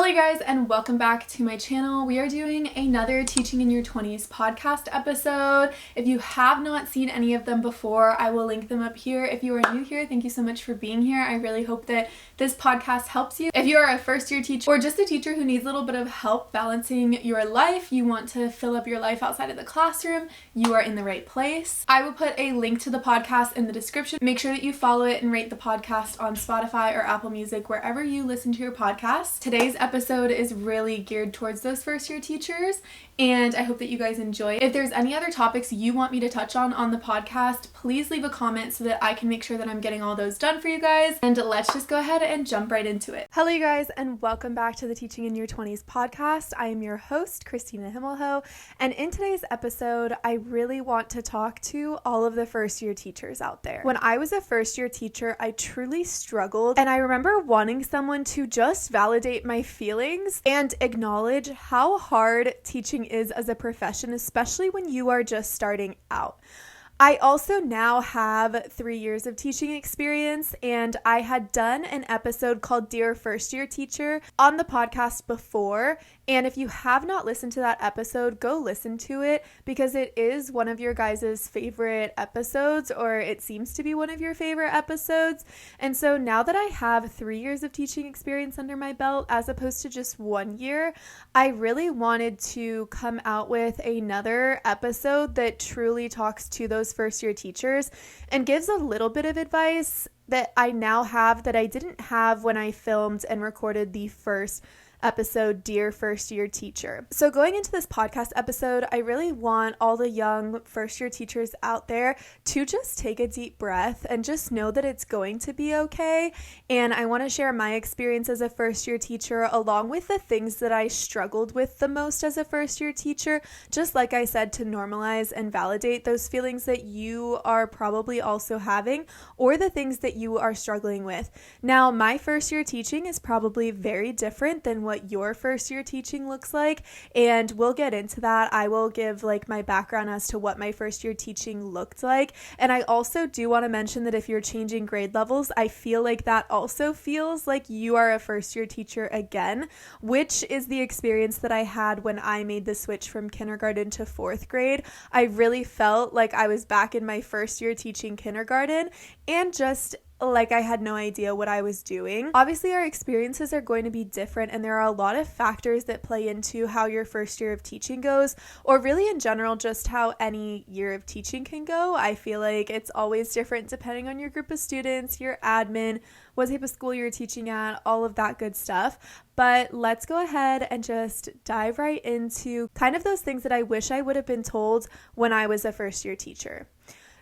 Hello you guys, and welcome back to my channel. We are doing another Teaching in Your 20s podcast episode. If you have not seen any of them before, I will link them up here. If you are new here, thank you so much for being here. I really hope that this podcast helps you. If you are a first year teacher or just a teacher who needs a little bit of help balancing your life, you want to fill up your life outside of the classroom, you are in the right place. I will put a link to the podcast in the description. Make sure that you follow it and rate the podcast on Spotify or Apple Music, wherever you listen to your podcast. Today's episode is really geared towards those first year teachers, and I hope that you guys enjoy it. If there's any other topics you want me to touch on the podcast, please leave a comment so that I can make sure that I'm getting all those done for you guys. And let's just go ahead and jump right into it. Hello you guys, and welcome back to the Teaching in Your 20s podcast. I am your host, Christina Himmelho, and in today's episode, I really want to talk to all of the first year teachers out there. When I was a first year teacher, I truly struggled, and I remember wanting someone to just validate my feelings and acknowledge how hard teaching is as a profession, especially when you are just starting out. I also now have 3 years of teaching experience, and I had done an episode called Dear First Year Teacher on the podcast before. And if you have not listened to that episode, go listen to it, because it is one of your guys' favorite episodes, or it seems to be one of your favorite episodes. And so now that I have 3 years of teaching experience under my belt, as opposed to just 1 year, I really wanted to come out with another episode that truly talks to those first year teachers and gives a little bit of advice that I now have that I didn't have when I filmed and recorded the first episode, Dear First Year Teacher. So going into this podcast episode, I really want all the young first year teachers out there to just take a deep breath and just know that it's going to be okay. And I want to share my experience as a first year teacher, along with the things that I struggled with the most as a first year teacher, just like I said, to normalize and validate those feelings that you are probably also having, or the things that you are struggling with. Now, my first year teaching is probably very different than what your first year teaching looks like, and we'll get into that. I will give my background as to what my first year teaching looked like. And I also do want to mention that if you're changing grade levels, I feel like that also feels like you are a first year teacher again, which is the experience that I had when I made the switch from kindergarten to fourth grade. I really felt like I was back in my first year teaching kindergarten, and just like I had no idea what I was doing. Obviously, our experiences are going to be different, and there are a lot of factors that play into how your first year of teaching goes, or really in general, just how any year of teaching can go. I feel like it's always different depending on your group of students, your admin, what type of school you're teaching at, all of that good stuff. But let's go ahead and just dive right into kind of those things that I wish I would have been told when I was a first year teacher.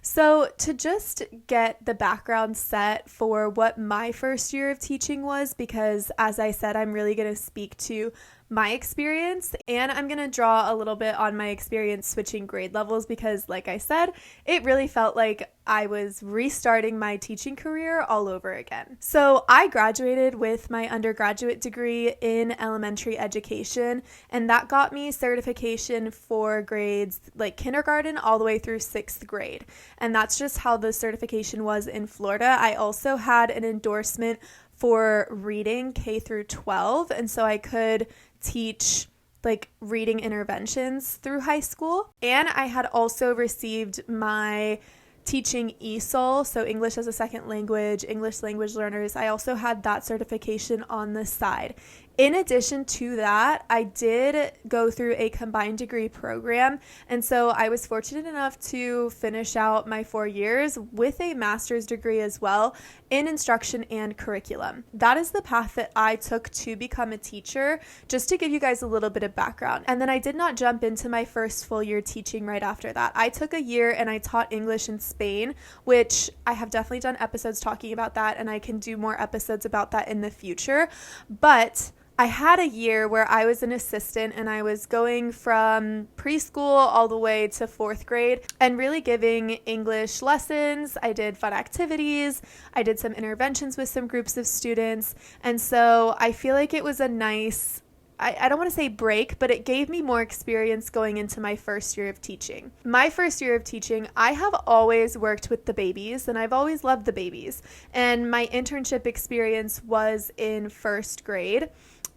So to just get the background set for what my first year of teaching was, because as I said, I'm really going to speak to my experience, and I'm going to draw a little bit on my experience switching grade levels, because like I said, it really felt like I was restarting my teaching career all over again. So I graduated with my undergraduate degree in elementary education, and that got me certification for grades like kindergarten all the way through 6th grade. And that's just how the certification was in Florida. I also had an endorsement for reading K through 12, and so I could teach reading interventions through high school. And I had also received my teaching ESOL, so English as a Second Language, English language learners. I also had that certification on the side. In addition to that, I did go through a combined degree program, and so I was fortunate enough to finish out my 4 years with a master's degree as well in instruction and curriculum. That is the path that I took to become a teacher, just to give you guys a little bit of background. And then I did not jump into my first full year teaching right after that. I took a year and I taught English in Spain, which I have definitely done episodes talking about that, and I can do more episodes about that in the future. But I had a year where I was an assistant, and I was going from preschool all the way to 4th grade and really giving English lessons. I did fun activities. I did some interventions with some groups of students. And so I feel like it was a nice, I don't want to say break, but it gave me more experience going into my first year of teaching. My first year of teaching, I have always worked with the babies, and I've always loved the babies. And my internship experience was in 1st grade.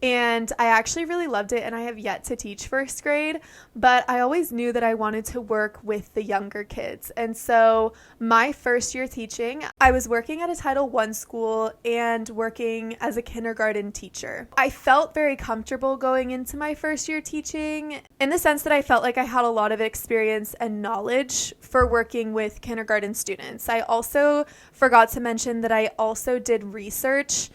and I actually really loved it, and I have yet to teach first grade, but I always knew that I wanted to work with the younger kids. And so my first year teaching, I was working at a Title I school and working as a kindergarten teacher. I felt very comfortable going into my first year teaching in the sense that I felt like I had a lot of experience and knowledge for working with kindergarten students. I also forgot to mention that I also did research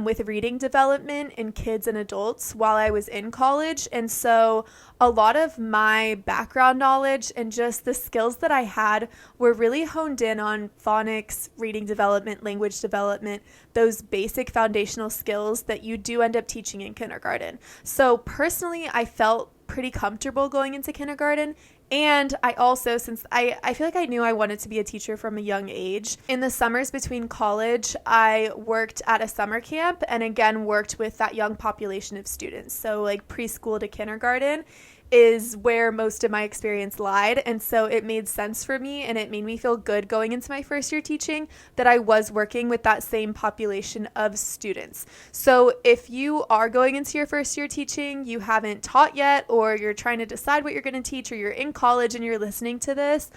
with reading development in kids and adults while I was in college. And so a lot of my background knowledge and just the skills that I had were really honed in on phonics, reading development, language development, those basic foundational skills that you do end up teaching in kindergarten. So personally, I felt pretty comfortable going into kindergarten. And I also, since I feel like I knew I wanted to be a teacher from a young age, in the summers between college, I worked at a summer camp and again worked with that young population of students. So like preschool to kindergarten is where most of my experience lied. And so it made sense for me, and it made me feel good going into my first year teaching that I was working with that same population of students. So if you are going into your first year teaching, you haven't taught yet, or you're trying to decide what you're going to teach, or you're in college and you're listening to this,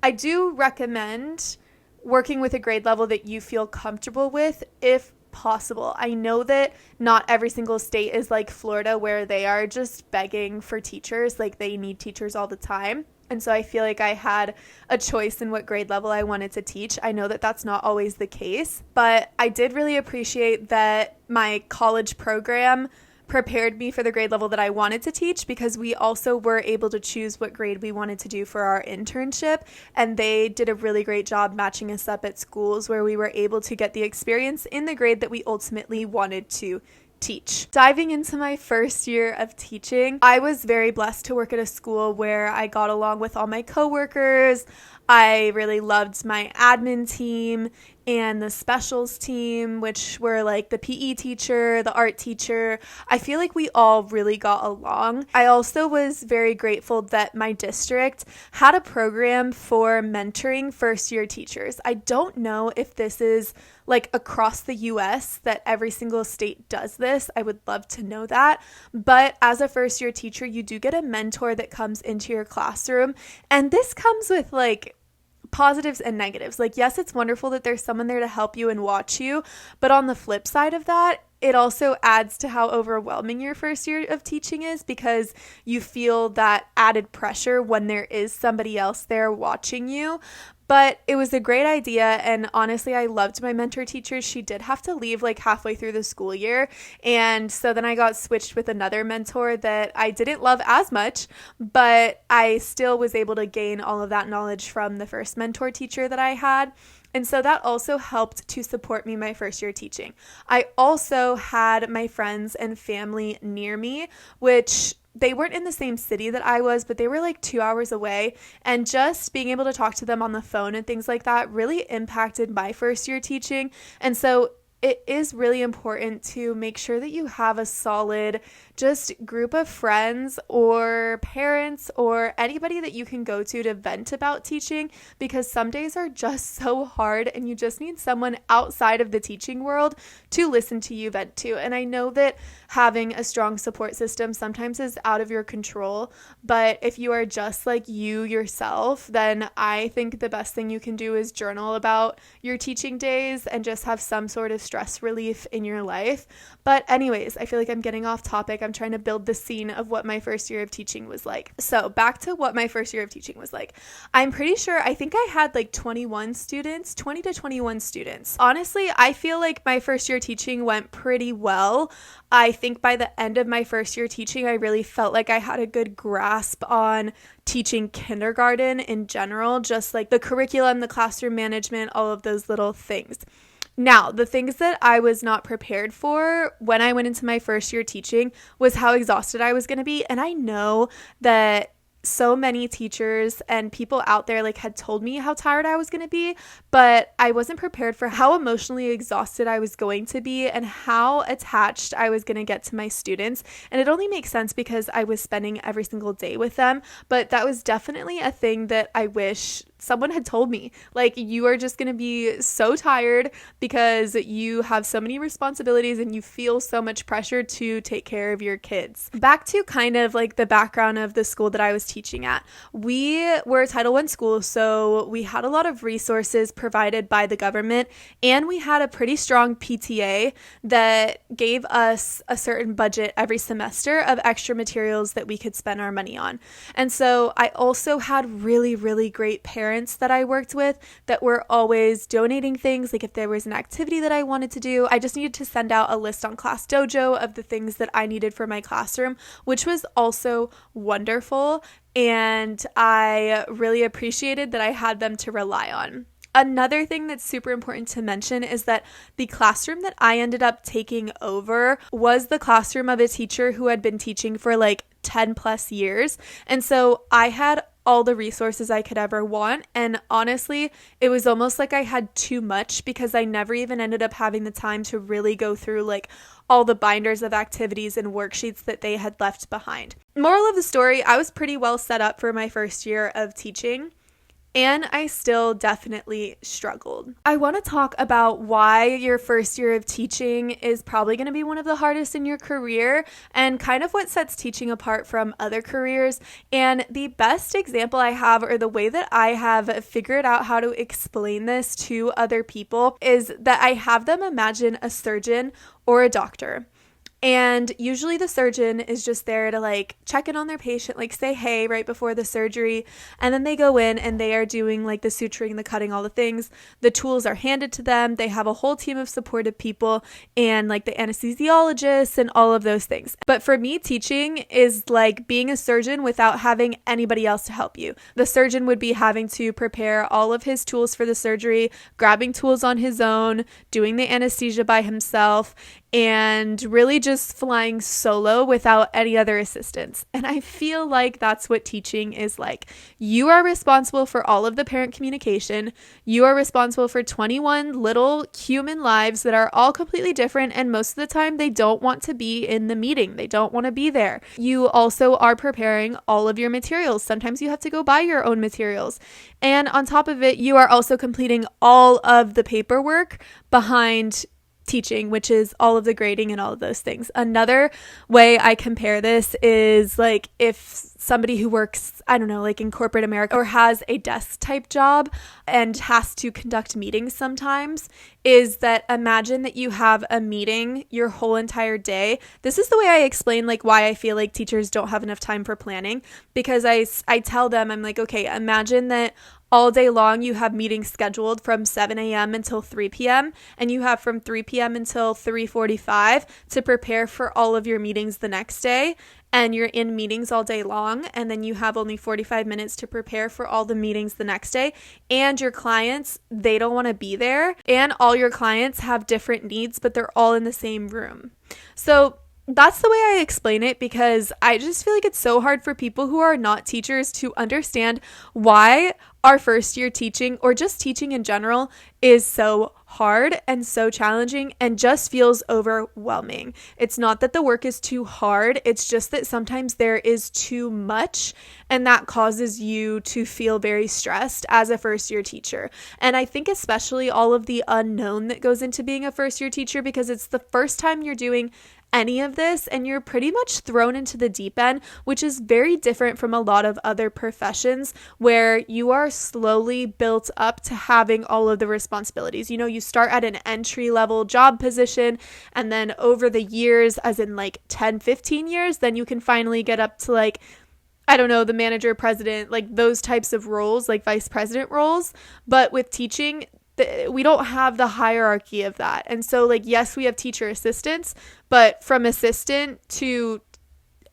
I do recommend working with a grade level that you feel comfortable with if possible. I know that not every single state is like Florida, where they are just begging for teachers, like they need teachers all the time. And so I feel like I had a choice in what grade level I wanted to teach. I know that that's not always the case, but I did really appreciate that my college program prepared me for the grade level that I wanted to teach, because we also were able to choose what grade we wanted to do for our internship, and they did a really great job matching us up at schools where we were able to get the experience in the grade that we ultimately wanted to teach. Diving into my first year of teaching, I was very blessed to work at a school where I got along with all my coworkers. I really loved my admin team and the specials team, which were like the PE teacher, the art teacher. I feel like we all really got along. I also was very grateful that my district had a program for mentoring first year teachers. I don't know if this is like across the US, that every single state does this. I would love to know that. But as a first year teacher, you do get a mentor that comes into your classroom. And this comes with like positives and negatives. Like, yes, it's wonderful that there's someone there to help you and watch you. But on the flip side of that, it also adds to how overwhelming your first year of teaching is, because you feel that added pressure when there is somebody else there watching you. But it was a great idea, and honestly, I loved my mentor teacher. She did have to leave like halfway through the school year, and so then I got switched with another mentor that I didn't love as much, but I still was able to gain all of that knowledge from the first mentor teacher that I had. And so that also helped to support me my first year teaching. I also had my friends and family near me, which they weren't in the same city that I was, but they were like 2 hours away. And just being able to talk to them on the phone and things like that really impacted my first year teaching. And so it is really important to make sure that you have a solid just group of friends or parents or anybody that you can go to vent about teaching, because some days are just so hard and you just need someone outside of the teaching world to listen to you vent to. And I know that having a strong support system sometimes is out of your control, but if you are just like you yourself, then I think the best thing you can do is journal about your teaching days and just have some sort of stress relief in your life. But anyways, I feel like I'm getting off topic. I'm trying to build the scene of what my first year of teaching was like. So back to what my first year of teaching was like. I'm pretty sure, I think I had like 20 to 21 students. Honestly, I feel like my first year teaching went pretty well. I think by the end of my first year teaching, I really felt like I had a good grasp on teaching kindergarten in general, just like the curriculum, the classroom management, all of those little things. Now, the things that I was not prepared for when I went into my first year teaching was how exhausted I was going to be. And I know that so many teachers and people out there like had told me how tired I was going to be, but I wasn't prepared for how emotionally exhausted I was going to be and how attached I was going to get to my students. And it only makes sense because I was spending every single day with them, but that was definitely a thing that I wish someone had told me, like, you are just going to be so tired because you have so many responsibilities and you feel so much pressure to take care of your kids. Back to kind of like the background of the school that I was teaching at. We were a Title I school, so we had a lot of resources provided by the government, and we had a pretty strong PTA that gave us a certain budget every semester of extra materials that we could spend our money on. And so I also had really, really great parents that I worked with that were always donating things. Like if there was an activity that I wanted to do, I just needed to send out a list on Class Dojo of the things that I needed for my classroom, which was also wonderful. And I really appreciated that I had them to rely on. Another thing that's super important to mention is that the classroom that I ended up taking over was the classroom of a teacher who had been teaching for like 10 plus years. And so I had all the resources I could ever want. And honestly, it was almost like I had too much because I never even ended up having the time to really go through like all the binders of activities and worksheets that they had left behind. Moral of the story, I was pretty well set up for my first year of teaching, and I still definitely struggled. I want to talk about why your first year of teaching is probably going to be one of the hardest in your career and kind of what sets teaching apart from other careers. And the best example I have, or the way that I have figured out how to explain this to other people, is that I have them imagine a surgeon or a doctor. And usually the surgeon is just there to like check in on their patient, like say hey right before the surgery. And then they go in and they are doing like the suturing, the cutting, all the things. The tools are handed to them. They have a whole team of supportive people and like the anesthesiologists and all of those things. But for me, teaching is like being a surgeon without having anybody else to help you. The surgeon would be having to prepare all of his tools for the surgery, grabbing tools on his own, doing the anesthesia by himself, and really just flying solo without any other assistance. And I feel like that's what teaching is like. You are responsible for all of the parent communication. You are responsible for 21 little human lives that are all completely different, and most of the time they don't want to be in the meeting. They don't want to be there. You also are preparing all of your materials. Sometimes you have to go buy your own materials. And on top of it, you are also completing all of the paperwork behind teaching, which is all of the grading and all of those things. Another way I compare this is like if somebody who works, I don't know, like in corporate America or has a desk type job and has to conduct meetings sometimes, is that imagine that you have a meeting your whole entire day. This is the way I explain like why I feel like teachers don't have enough time for planning, because I tell them, I'm like, okay, imagine that all day long you have meetings scheduled from 7 a.m. until 3 p.m. and you have from 3 p.m. until 3:45 to prepare for all of your meetings the next day. And you're in meetings all day long, and then you have only 45 minutes to prepare for all the meetings the next day. And your clients, they don't want to be there. And all your clients have different needs, but they're all in the same room. So that's the way I explain it, because I just feel like it's so hard for people who are not teachers to understand why our first year teaching, or just teaching in general, is so hard and so challenging and just feels overwhelming. It's not that the work is too hard, it's just that sometimes there is too much, and that causes you to feel very stressed as a first year teacher. And I think especially all of the unknown that goes into being a first year teacher, because it's the first time you're doing any of this and you're pretty much thrown into the deep end, which is very different from a lot of other professions where you are slowly built up to having all of the responsibilities. You know, you start at an entry level job position, and then over the years, as in like 10, 15 years, then you can finally get up to like, I don't know, the manager, president, like those types of roles, like vice president roles. But with teaching, we don't have the hierarchy of that. And so like, yes, we have teacher assistants, but from assistant to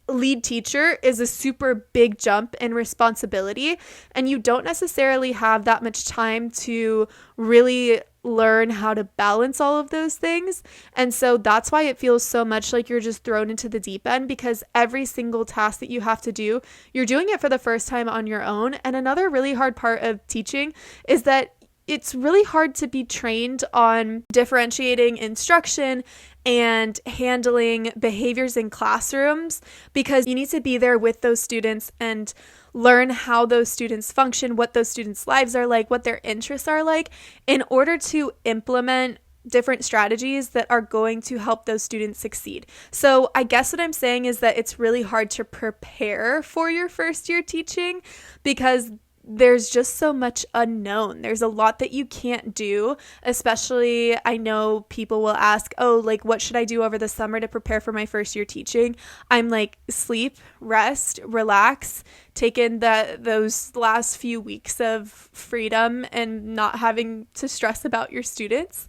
lead teacher is a super big jump in responsibility. And you don't necessarily have that much time to really learn how to balance all of those things. And so that's why it feels so much like you're just thrown into the deep end, because every single task that you have to do, you're doing it for the first time on your own. And another really hard part of teaching is that it's really hard to be trained on differentiating instruction and handling behaviors in classrooms because you need to be there with those students and learn how those students function, what those students' lives are like, what their interests are like, in order to implement different strategies that are going to help those students succeed. So I guess what I'm saying is that it's really hard to prepare for your first year teaching because there's just so much unknown. There's a lot that you can't do, especially I know people will ask, oh, like, what should I do over the summer to prepare for my first year teaching? I'm like, sleep, rest, relax, take in those last few weeks of freedom and not having to stress about your students.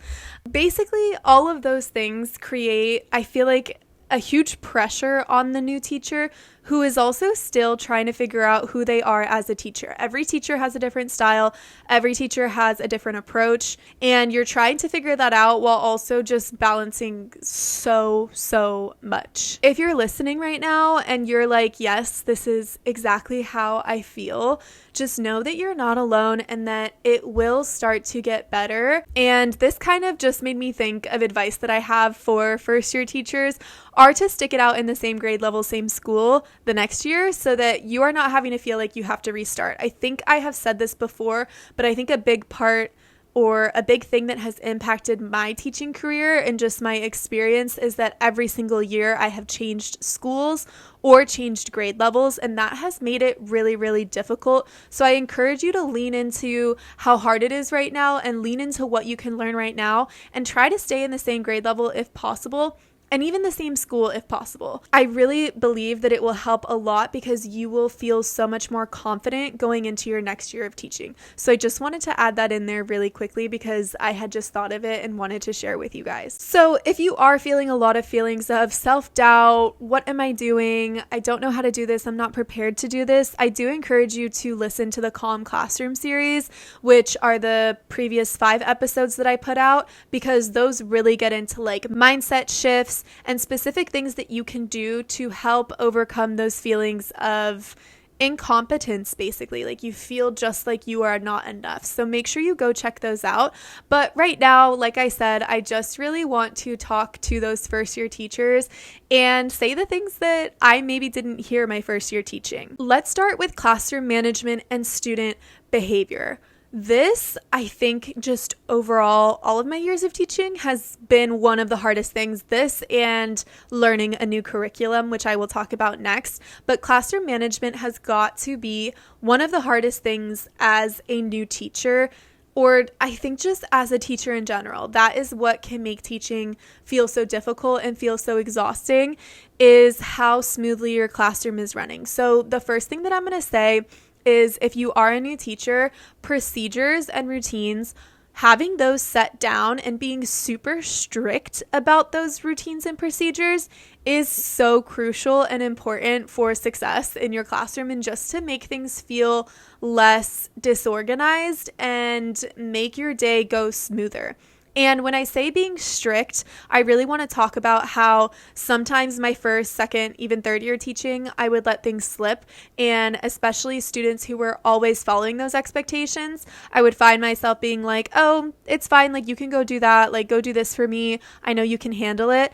Basically, all of those things create, I feel like, a huge pressure on the new teacher who is also still trying to figure out who they are as a teacher. Every teacher has a different style. Every teacher has a different approach. And you're trying to figure that out while also just balancing so much. If you're listening right now and you're like, yes, this is exactly how I feel, just know that you're not alone and that it will start to get better. And this kind of just made me think of advice that I have for first year teachers are to stick it out in the same grade level, same school the next year so that you are not having to feel like you have to restart. I think I have said this before, but I think a big part or a big thing that has impacted my teaching career and just my experience is that every single year I have changed schools or changed grade levels, and that has made it really difficult. So I encourage you to lean into how hard it is right now and lean into what you can learn right now and try to stay in the same grade level if possible. And even the same school if possible. I really believe that it will help a lot because you will feel so much more confident going into your next year of teaching. So I just wanted to add that in there really quickly because I had just thought of it and wanted to share with you guys. So if you are feeling a lot of feelings of self-doubt, what am I doing? I don't know how to do this. I'm not prepared to do this. I do encourage you to listen to the Calm Classroom series, which are the previous 5 episodes that I put out because those really get into like mindset shifts and specific things that you can do to help overcome those feelings of incompetence, basically. Like you feel just like you are not enough. So make sure you go check those out. But right now, like I said, I just really want to talk to those first year teachers and say the things that I maybe didn't hear my first year teaching. Let's start with classroom management and student behavior. This, I think, just overall, all of my years of teaching has been one of the hardest things. This and learning a new curriculum, which I will talk about next. But classroom management has got to be one of the hardest things as a new teacher, or I think just as a teacher in general. That is what can make teaching feel so difficult and feel so exhausting, is how smoothly your classroom is running. So the first thing that I'm going to say is if you are a new teacher, procedures and routines, having those set down and being super strict about those routines and procedures is so crucial and important for success in your classroom and just to make things feel less disorganized and make your day go smoother. And when I say being strict, I really want to talk about how sometimes my first, second, even third year teaching, I would let things slip. And especially students who were always following those expectations, I would find myself being like, oh, it's fine. Like you can go do that. Like go do this for me. I know you can handle it.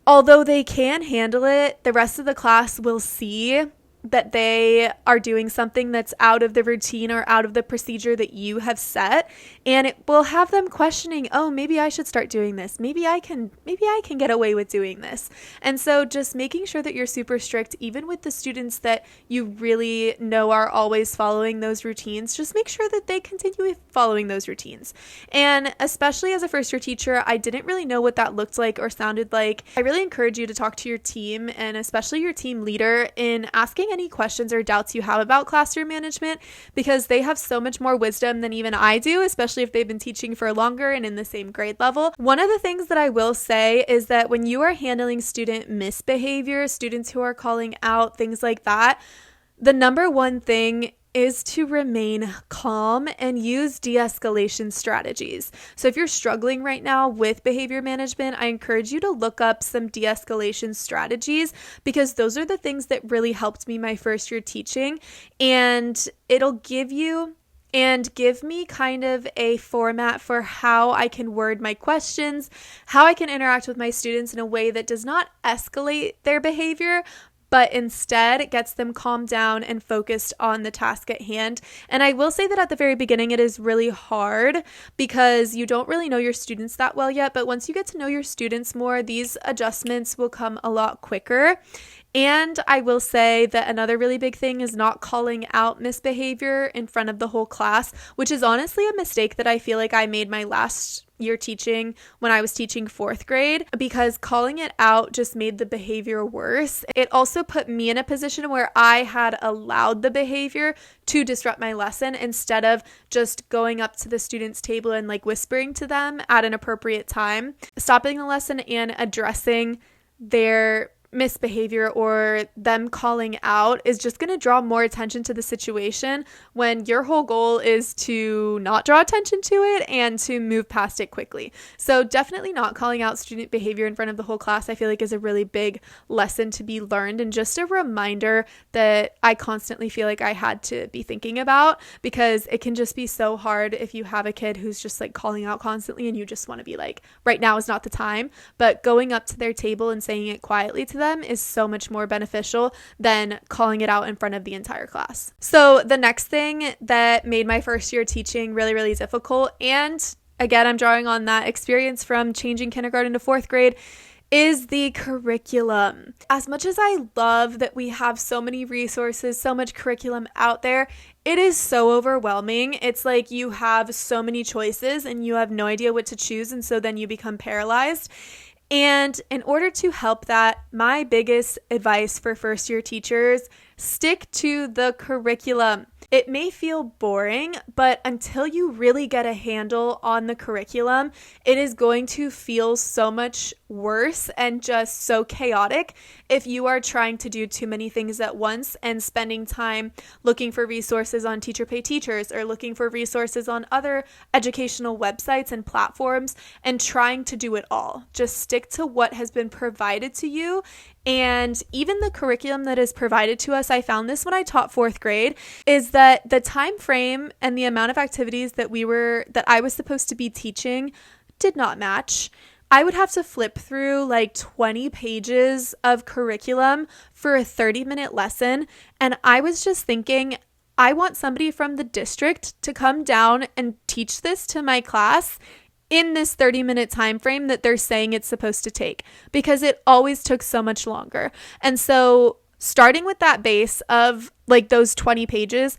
Although they can handle it, the rest of the class will see that they are doing something that's out of the routine or out of the procedure that you have set, and it will have them questioning, oh, maybe I should start doing this. Maybe I can get away with doing this. And so just making sure that you're super strict, even with the students that you really know are always following those routines, just make sure that they continue following those routines. And especially as a first year teacher, I didn't really know what that looked like or sounded like. I really encourage you to talk to your team and especially your team leader in asking any questions or doubts you have about classroom management, because they have so much more wisdom than even I do, especially if they've been teaching for longer and in the same grade level. One of the things that I will say is that when you are handling student misbehavior, students who are calling out, things like that, the number one thing is to remain calm and use de-escalation strategies. So if you're struggling right now with behavior management, I encourage you to look up some de-escalation strategies, because those are the things that really helped me my first year teaching, and it'll give you and give me kind of a format for how I can word my questions, how I can interact with my students in a way that does not escalate their behavior, but instead gets them calmed down and focused on the task at hand. And I will say that at the very beginning, it is really hard because you don't really know your students that well yet. But once you get to know your students more, these adjustments will come a lot quicker. And I will say that another really big thing is not calling out misbehavior in front of the whole class, which is honestly a mistake that I feel like I made my last year teaching when I was teaching 4th grade, because calling it out just made the behavior worse. It also put me in a position where I had allowed the behavior to disrupt my lesson instead of just going up to the student's table and like whispering to them at an appropriate time. Stopping the lesson and addressing their misbehavior or them calling out is just going to draw more attention to the situation when your whole goal is to not draw attention to it and to move past it quickly. So definitely not calling out student behavior in front of the whole class, I feel like, is a really big lesson to be learned, and just a reminder that I constantly feel like I had to be thinking about, because it can just be so hard if you have a kid who's just like calling out constantly and you just want to be like, right now is not the time. But going up to their table and saying it quietly to them is so much more beneficial than calling it out in front of the entire class. So the next thing that made my first year teaching really, really difficult, and again, I'm drawing on that experience from changing kindergarten to 4th grade, is the curriculum. As much as I love that we have so many resources, so much curriculum out there, it is so overwhelming. It's like you have so many choices and you have no idea what to choose, and so then you become paralyzed. And in order to help that, my biggest advice for first year teachers: stick to the curriculum. It may feel boring, but until you really get a handle on the curriculum, it is going to feel so much worse and just so chaotic if you are trying to do too many things at once and spending time looking for resources on Teacher Pay Teachers or looking for resources on other educational websites and platforms and trying to do it all. Just stick to what has been provided to you. And even the curriculum that is provided to us, I found this when I taught 4th grade, is that the time frame and the amount of activities that I was supposed to be teaching did not match. I would have to flip through like 20 pages of curriculum for a 30-minute lesson. And I was just thinking, I want somebody from the district to come down and teach this to my class in this 30-minute time frame that they're saying it's supposed to take, because it always took so much longer. And so starting with that base of like those 20 pages,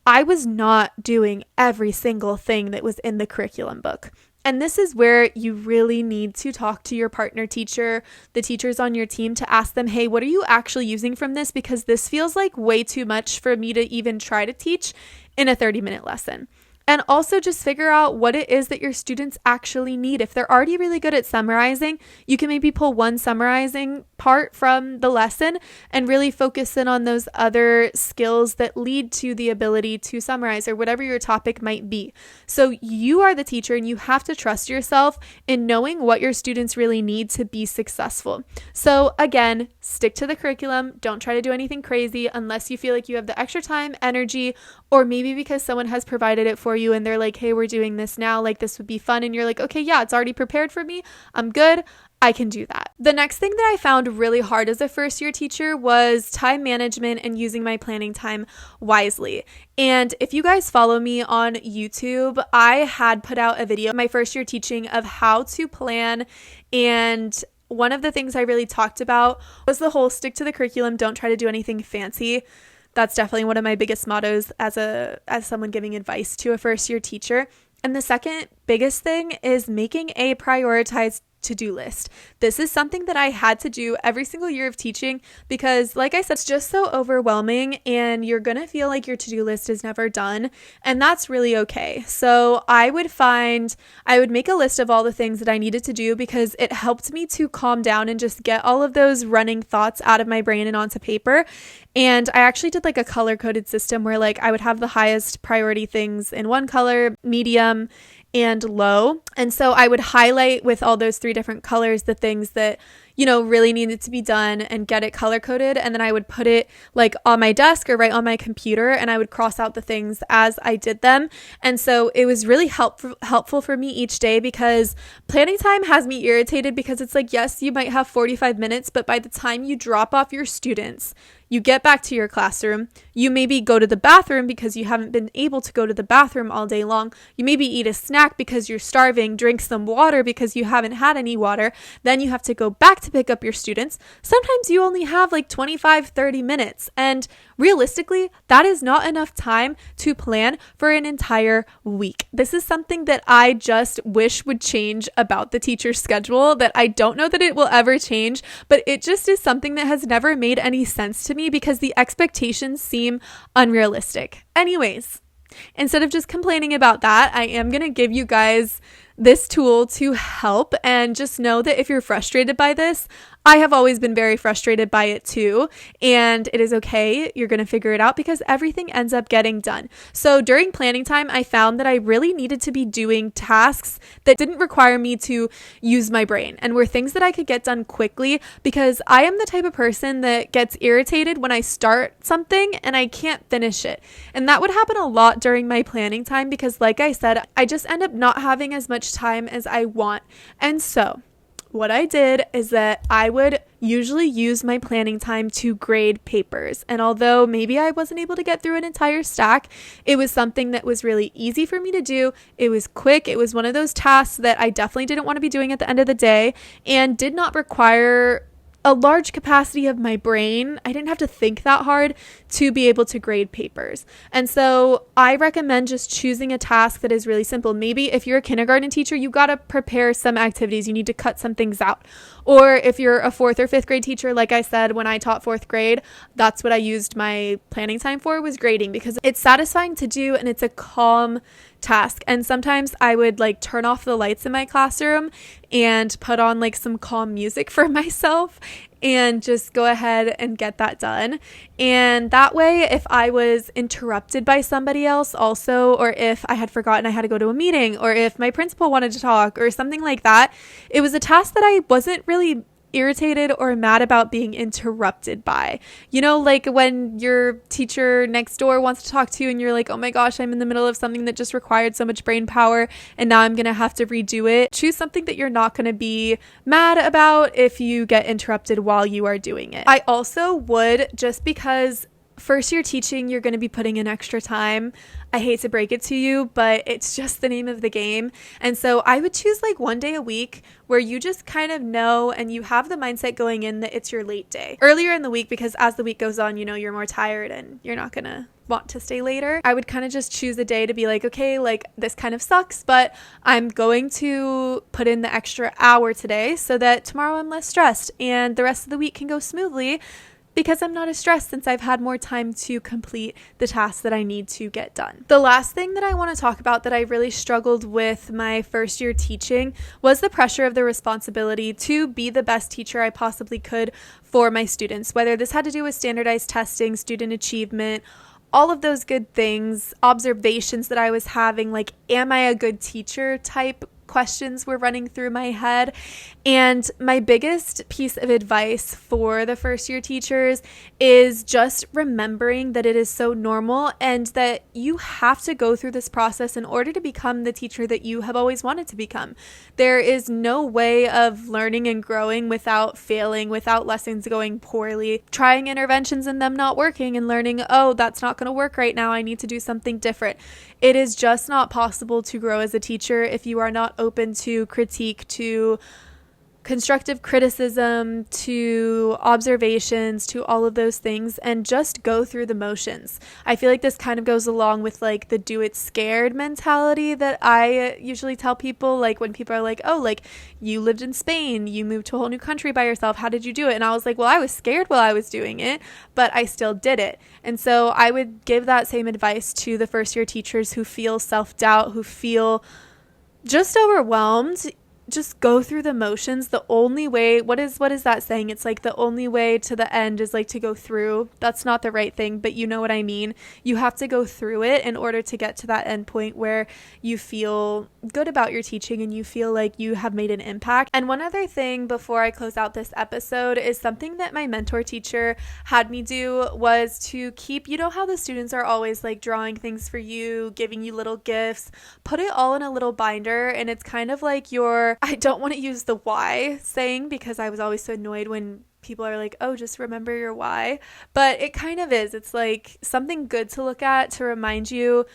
I was not doing every single thing that was in the curriculum book. And this is where you really need to talk to your partner teacher, the teachers on your team, to ask them, hey, what are you actually using from this? Because this feels like way too much for me to even try to teach in a 30-minute lesson. And also just figure out what it is that your students actually need. If they're already really good at summarizing, you can maybe pull one summarizing part from the lesson and really focus in on those other skills that lead to the ability to summarize, or whatever your topic might be. So you are the teacher and you have to trust yourself in knowing what your students really need to be successful. So again, stick to the curriculum. Don't try to do anything crazy unless you feel like you have the extra time, energy, or maybe because someone has provided it for you and they're like, hey, we're doing this now, like this would be fun, and you're like, okay, yeah, it's already prepared for me, I'm good, I can do that. The next thing that I found really hard as a first year teacher was time management and using my planning time wisely. And if you guys follow me on YouTube, I had put out a video my first year teaching of how to plan, and one of the things I really talked about was the whole stick to the curriculum, don't try to do anything fancy. That's definitely one of my biggest mottos as someone giving advice to a first year teacher. And the second biggest thing is making a prioritized to-do list. This is something that I had to do every single year of teaching because, like I said, it's just so overwhelming and you're going to feel like your to-do list is never done, and that's really okay. So I would make a list of all the things that I needed to do because it helped me to calm down and just get all of those running thoughts out of my brain and onto paper. And I actually did like a color-coded system where like I would have the highest priority things in one color, medium, and low. And so I would highlight with all those 3 different colors the things that, really needed to be done and get it color coded. And then I would put it like on my desk or right on my computer, and I would cross out the things as I did them. And so it was really helpful for me each day, because planning time has me irritated, because it's like, yes, you might have 45 minutes, but by the time you drop off your students, you get back to your classroom, you maybe go to the bathroom because you haven't been able to go to the bathroom all day long. You maybe eat a snack because you're starving, drink some water because you haven't had any water. Then you have to go back to pick up your students. Sometimes you only have like 25, 30 minutes. And realistically, that is not enough time to plan for an entire week. This is something that I just wish would change about the teacher's schedule, that I don't know that it will ever change, but it just is something that has never made any sense to me, because the expectations seem unrealistic. Anyways, instead of just complaining about that, I am going to give you guys this tool to help. And just know that if you're frustrated by this, I have always been very frustrated by it too, and it is okay. You're going to figure it out, because everything ends up getting done. So during planning time, I found that I really needed to be doing tasks that didn't require me to use my brain, and were things that I could get done quickly, because I am the type of person that gets irritated when I start something and I can't finish it. And that would happen a lot during my planning time, because like I said, I just end up not having as much time as I want. And so what I did is that I would usually use my planning time to grade papers. And although maybe I wasn't able to get through an entire stack, it was something that was really easy for me to do. It was quick. It was one of those tasks that I definitely didn't want to be doing at the end of the day, and did not require a large capacity of my brain. I didn't have to think that hard to be able to grade papers. And so I recommend just choosing a task that is really simple. Maybe if you're a kindergarten teacher, you got to prepare some activities. You need to cut some things out. Or if you're a 4th or 5th grade teacher, like I said, when I taught 4th grade, that's what I used my planning time for, was grading, because it's satisfying to do and it's a calm task. And sometimes I would like turn off the lights in my classroom and put on like some calm music for myself and just go ahead and get that done. And that way, if I was interrupted by somebody else also, or if I had forgotten I had to go to a meeting, or if my principal wanted to talk or something like that, it was a task that I wasn't really irritated or mad about being interrupted by. Like when your teacher next door wants to talk to you and you're like, oh my gosh, I'm in the middle of something that just required so much brain power and now I'm gonna have to redo it. Choose something that you're not gonna be mad about if you get interrupted while you are doing it. I also would, just because first year teaching, you're going to be putting in extra time. I hate to break it to you, but it's just the name of the game. And so I would choose like one day a week where you just kind of know and you have the mindset going in that it's your late day. Earlier in the week, because as the week goes on, you're more tired and you're not going to want to stay later. I would kind of just choose a day to be like, okay, like this kind of sucks, but I'm going to put in the extra hour today so that tomorrow I'm less stressed and the rest of the week can go smoothly, because I'm not as stressed since I've had more time to complete the tasks that I need to get done. The last thing that I want to talk about that I really struggled with my first year teaching was the pressure of the responsibility to be the best teacher I possibly could for my students, whether this had to do with standardized testing, student achievement, all of those good things, observations that I was having, like, am I a good teacher type questions were running through my head. And my biggest piece of advice for the first year teachers is just remembering that it is so normal and that you have to go through this process in order to become the teacher that you have always wanted to become. There is no way of learning and growing without failing, without lessons going poorly, trying interventions and them not working and learning, oh, that's not going to work right now. I need to do something different. It is just not possible to grow as a teacher if you are not open to critique, to constructive criticism, to observations, to all of those things, and just go through the motions. I feel like this kind of goes along with like the do it scared mentality that I usually tell people, like when people are like, oh, like you lived in Spain, you moved to a whole new country by yourself, how did you do it? And I was like, well, I was scared while I was doing it, but I still did it. And so I would give that same advice to the first year teachers who feel self-doubt, who feel just overwhelmed. just go through the motions. The only way, what is that saying? It's like the only way to the end is like to go through. That's not the right thing, but you know what I mean. You have to go through it in order to get to that end point where you feel good about your teaching and you feel like you have made an impact. And one other thing before I close out this episode is something that my mentor teacher had me do was to keep, you know how the students are always like drawing things for you, giving you little gifts, put it all in a little binder, and it's kind of like I don't want to use the why saying because I was always so annoyed when people are like, oh, just remember your why. But it kind of is. It's like something good to look at to remind you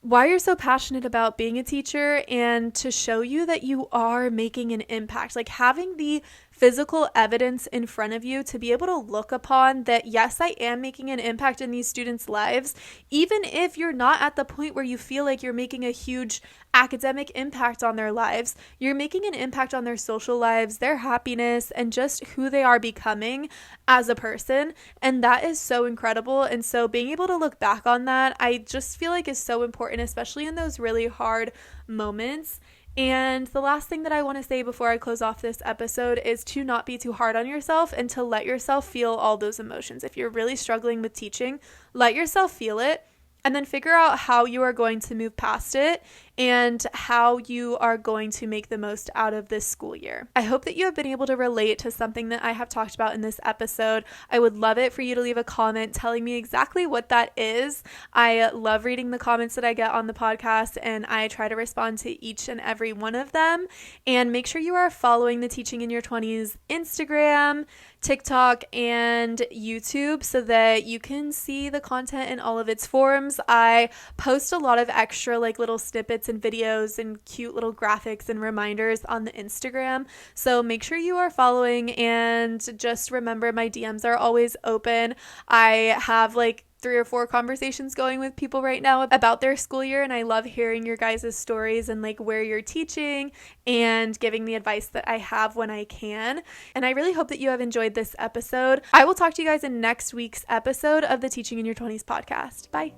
why you're so passionate about being a teacher and to show you that you are making an impact. Like having the physical evidence in front of you to be able to look upon that, yes, I am making an impact in these students' lives, even if you're not at the point where you feel like you're making a huge academic impact on their lives. You're making an impact on their social lives, their happiness, and just who they are becoming as a person. And that is so incredible. And so being able to look back on that, I just feel like is so important, especially in those really hard moments. And the last thing that I want to say before I close off this episode is to not be too hard on yourself and to let yourself feel all those emotions. If you're really struggling with teaching, let yourself feel it. And then figure out how you are going to move past it and how you are going to make the most out of this school year. I hope that you have been able to relate to something that I have talked about in this episode. I would love it for you to leave a comment telling me exactly what that is. I love reading the comments that I get on the podcast, and I try to respond to each and every one of them. And make sure you are following the Teaching in Your 20s Instagram, TikTok, and YouTube so that you can see the content in all of its forms. I post a lot of extra like little snippets and videos and cute little graphics and reminders on the Instagram. So make sure you are following, and just remember my DMs are always open. I have like 3 or 4 conversations going with people right now about their school year, and I love hearing your guys' stories and like where you're teaching and giving the advice that I have when I can. And I really hope that you have enjoyed this episode. I will talk to you guys in next week's episode of the Teaching in Your 20s podcast. Bye.